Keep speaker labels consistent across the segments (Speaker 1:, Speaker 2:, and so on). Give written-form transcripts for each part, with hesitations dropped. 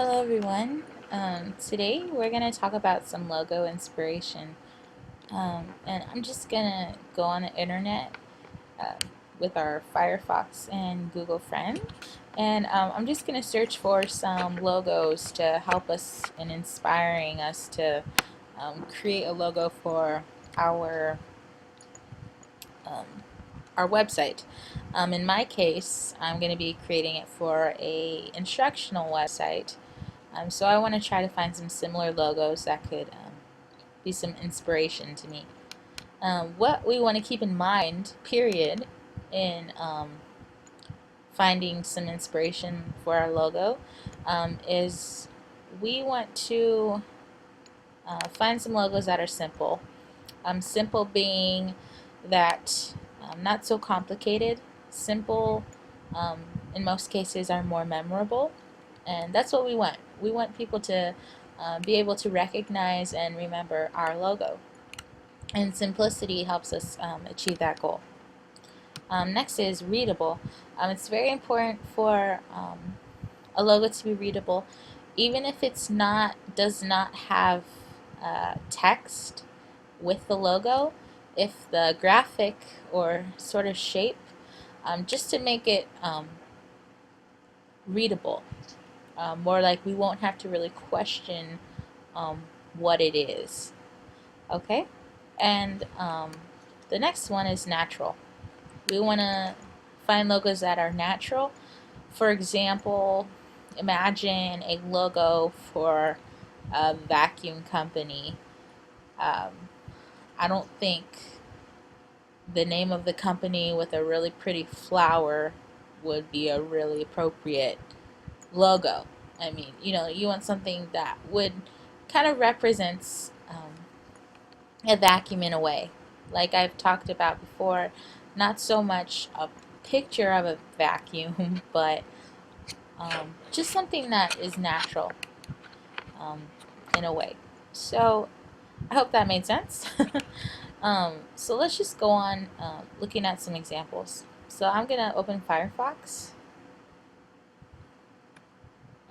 Speaker 1: Hello everyone. Today we're going to talk about some logo inspiration. And I'm just going to go on the internet uh, with our Firefox and Google friend. And I'm just going to search for some logos to help us in inspiring us to create a logo for our um, our website. In my case, I'm going to be creating it for a instructional website. So I want to try to find some similar logos that could be some inspiration to me. What we want to keep in mind, period, in finding some inspiration for our logo is we want to find some logos that are simple. Simple being that not so complicated. Simple, um, in most cases, are more memorable. And that's what we want. We want people to be able to recognize and remember our logo. And simplicity helps us achieve that goal. Next is readable. It's very important for a logo to be readable, even if does not have text with the logo. If the graphic or sort of shape, just to make it readable. More like we won't have to really question what it is. Okay? And the next one is natural. We want to find logos that are natural. For example, imagine a logo for a vacuum company. Um, I don't think the name of the company with a really pretty flower would be a really appropriate logo. I mean, you want something that would kind of represents a vacuum in a way. Like I've talked about before, not so much a picture of a vacuum, but just something that is natural um, in a way. So I hope that made sense. So let's just go on looking at some examples. So I'm going to open Firefox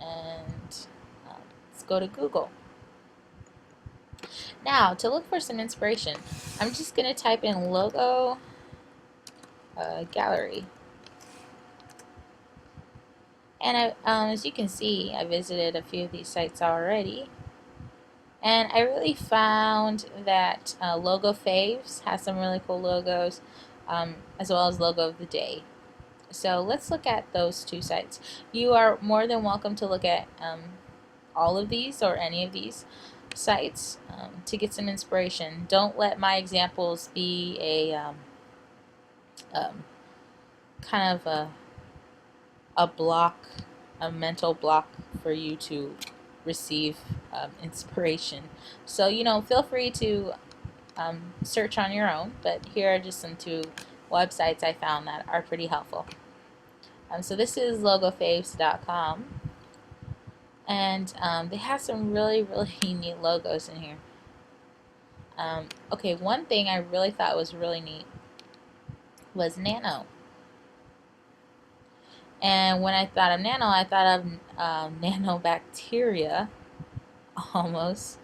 Speaker 1: and let's go to Google. Now, to look for some inspiration, I'm just going to type in logo gallery. And as you can see, I visited a few of these sites already. And I really found that Logo Faves has some really cool logos, as well as Logo of the Day. So let's look at those two sites. You are more than welcome to look at all of these or any of these sites to get some inspiration. Don't let my examples be a kind of a block, a mental block for you to receive inspiration. So feel free to search on your own, but here are just some two websites I found that are pretty helpful. So this is logofaves.com, and they have some really neat logos in here. Okay, one thing I really thought was really neat was nano. And when I thought of nano, I thought of nanobacteria, almost.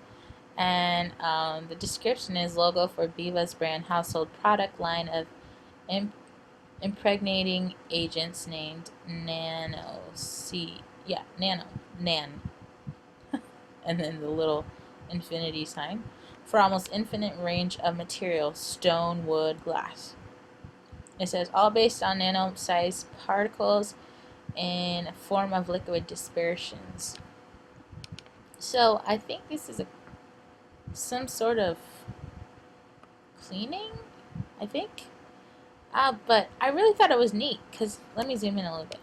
Speaker 1: And the description is logo for Biva's brand household product line of impregnating agents named Nano Nan, and then the little infinity sign for almost infinite range of materials: stone, wood, glass. It says all based on nano-sized particles in form of liquid dispersions. So I think this is some sort of cleaning, I think. But I really thought it was neat because let me zoom in a little bit.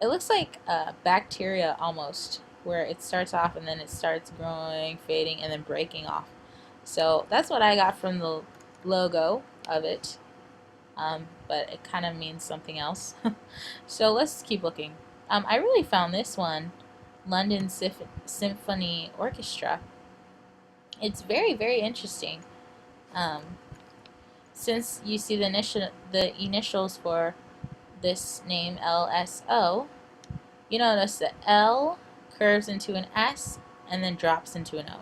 Speaker 1: It looks like bacteria almost, where it starts off and then it starts growing, fading, and then breaking off. So that's what I got from the logo of it. But it kind of means something else. So let's keep looking. I really found this one, London Symphony Orchestra. It's very interesting. Since you see the initials for this name, LSO, you notice the L curves into an S, and then drops into an O.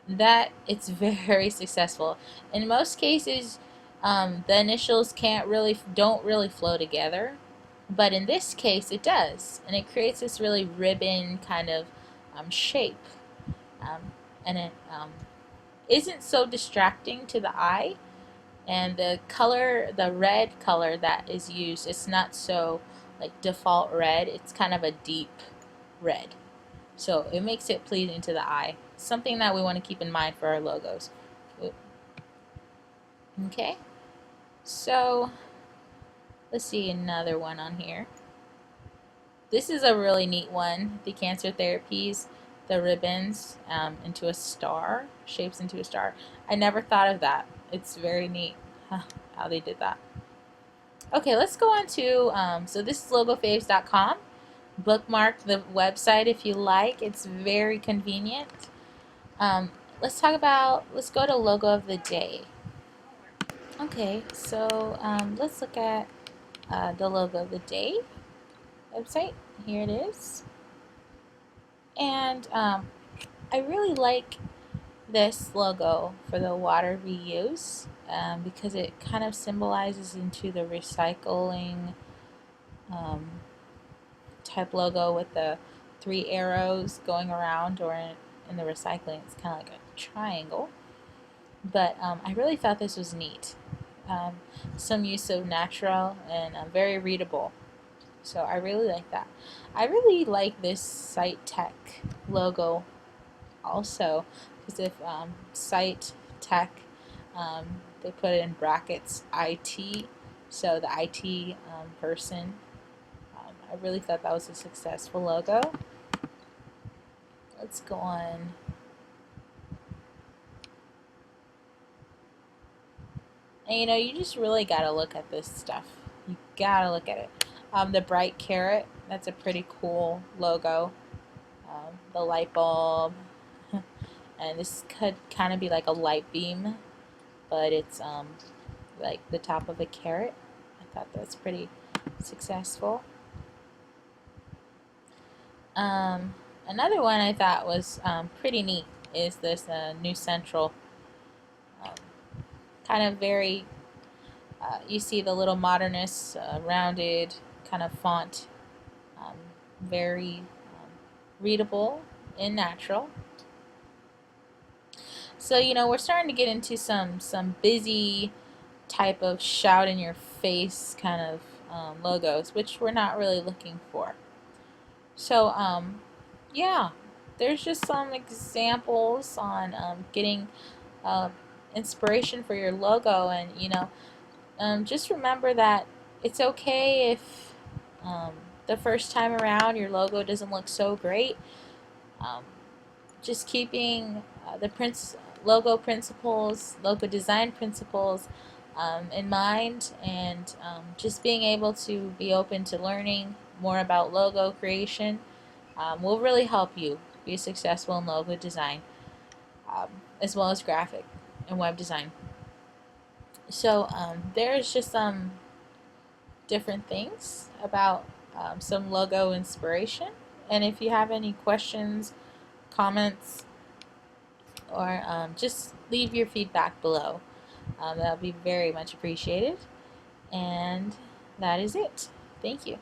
Speaker 1: That it's very successful. In most cases, the initials don't really flow together, but in this case it does, and it creates this really ribbon kind of shape, and it isn't so distracting to the eye. And the color, the red color that is used, it's not so like default red. It's kind of a deep red, so it makes it pleasing to the eye. Something that we want to keep in mind for our logos. Okay, so let's see another one on here. This is a really neat one. The cancer therapies, the ribbons into a star, shapes into a star. I never thought of that. It's very neat how they did that. Okay, let's go on to, so this is logofaves.com. Bookmark the website if you like. It's very convenient. Let's go to logo of the day. Okay, so let's look at the logo of the day website. Here it is. And I really like this logo for the water reuse because it kind of symbolizes into the recycling type logo with the 3 arrows going around, or in the recycling it's kind of like a triangle. But I really thought this was neat. Some use of natural and very readable. So I really like that. I really like this Site Tech logo also, because if Site Tech, they put it in brackets IT, so the IT person. I really thought that was a successful logo. Let's go on. And you just really gotta look at this stuff. You gotta look at it. The bright carrot, that's a pretty cool logo. The light bulb, and this could kind of be like a light beam, but it's like the top of a carrot. I thought that's pretty successful. Another one I thought was pretty neat is this New Central. Kind of very, you see the little modernist rounded kind of font, very readable and natural. So we're starting to get into some busy type of shout in your face kind of logos, which we're not really looking for. So yeah, there's just some examples on getting inspiration for your logo, and just remember that it's okay if the first time around your logo doesn't look so great. Just keeping the logo principles, logo design principles in mind, and just being able to be open to learning more about logo creation will really help you be successful in logo design, as well as graphic and web design. So there's just some different things about some logo inspiration, and if you have any questions, comments, or just leave your feedback below. That would be very much appreciated. And that is it. Thank you.